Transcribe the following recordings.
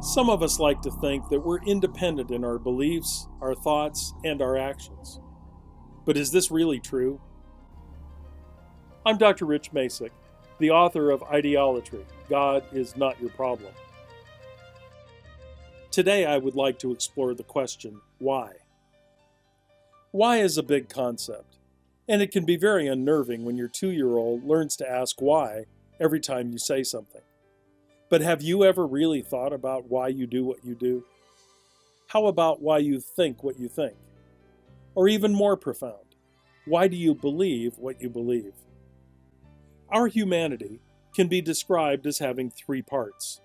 Some of us like to think that we're independent in our beliefs, our thoughts, and our actions. But is this really true? I'm Dr. Rich Masek, the author of Ideolatry, God is Not Your Problem. Today I would like to explore the question, why? Why is a big concept, and it can be very unnerving when your 2-year-old learns to ask why every time you say something. But have you ever really thought about why you do what you do? How about why you think what you think? Or even more profound, why do you believe what you believe? Our humanity can be described as having 3 parts.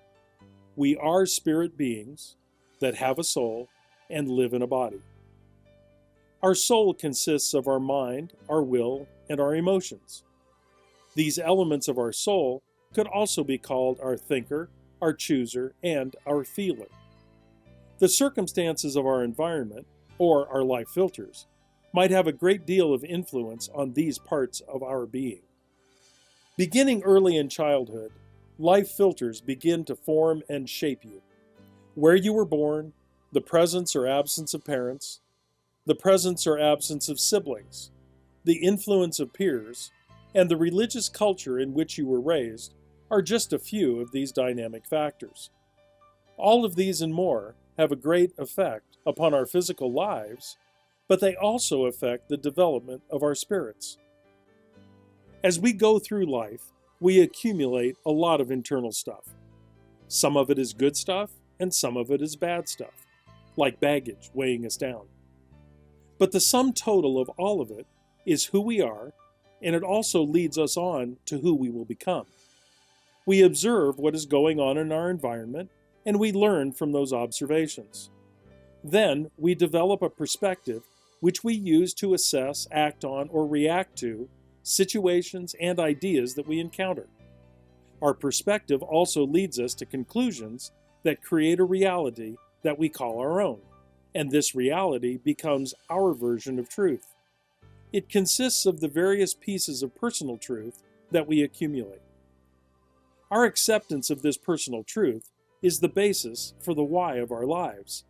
We are spirit beings that have a soul and live in a body. Our soul consists of our mind, our will, and our emotions. These elements of our soul could also be called our thinker, our chooser, and our feeler. The circumstances of our environment, or our life filters, might have a great deal of influence on these parts of our being. Beginning early in childhood, life filters begin to form and shape you. Where you were born, the presence or absence of parents, the presence or absence of siblings, the influence of peers, and the religious culture in which you were raised are just a few of these dynamic factors. All of these and more have a great effect upon our physical lives, but they also affect the development of our spirits. As we go through life, we accumulate a lot of internal stuff. Some of it is good stuff, and some of it is bad stuff, like baggage weighing us down. But the sum total of all of it is who we are, and it also leads us on to who we will become. We observe what is going on in our environment, and we learn from those observations. Then we develop a perspective which we use to assess, act on, or react to situations and ideas that we encounter. Our perspective also leads us to conclusions that create a reality that we call our own, and this reality becomes our version of truth. It consists of the various pieces of personal truth that we accumulate. Our acceptance of this personal truth is the basis for the why of our lives.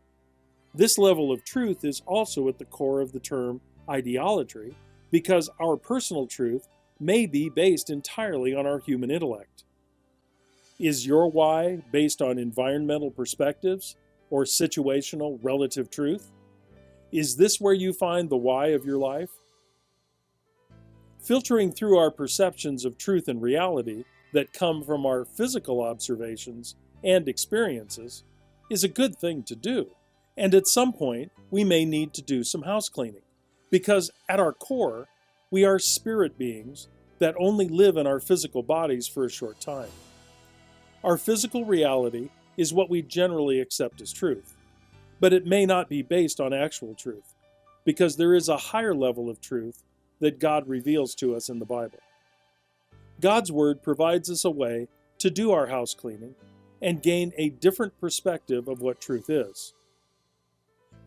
This level of truth is also at the core of the term ideolatry, because our personal truth may be based entirely on our human intellect. Is your why based on environmental perspectives or situational relative truth? Is this where you find the why of your life? Filtering through our perceptions of truth and reality that come from our physical observations and experiences is a good thing to do. And at some point, we may need to do some house cleaning, because at our core, we are spirit beings that only live in our physical bodies for a short time. Our physical reality is what we generally accept as truth, but it may not be based on actual truth, because there is a higher level of truth that God reveals to us in the Bible. God's Word provides us a way to do our house cleaning and gain a different perspective of what truth is.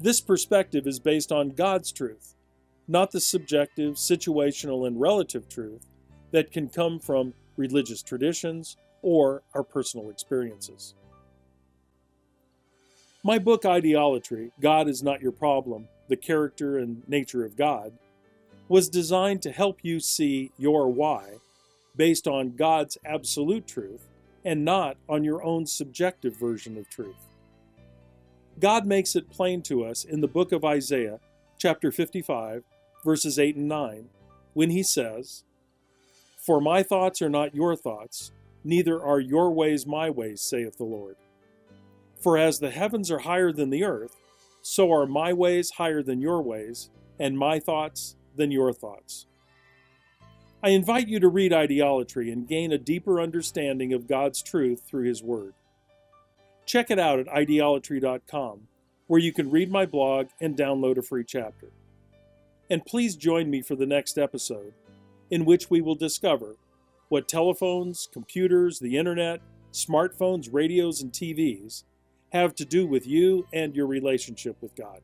This perspective is based on God's truth, not the subjective, situational, and relative truth that can come from religious traditions or our personal experiences. My book, Ideolatry, God is Not Your Problem, The Character and Nature of God, was designed to help you see your why based on God's absolute truth and not on your own subjective version of truth. God makes it plain to us in the book of Isaiah, chapter 55, verses 8 and 9, when he says, "For my thoughts are not your thoughts, neither are your ways my ways, saith the Lord. For as the heavens are higher than the earth, so are my ways higher than your ways, and my thoughts than your thoughts." I invite you to read Ideolatry and gain a deeper understanding of God's truth through His Word. Check it out at ideolatry.com, where you can read my blog and download a free chapter. And please join me for the next episode, in which we will discover what telephones, computers, the internet, smartphones, radios, and TVs have to do with you and your relationship with God.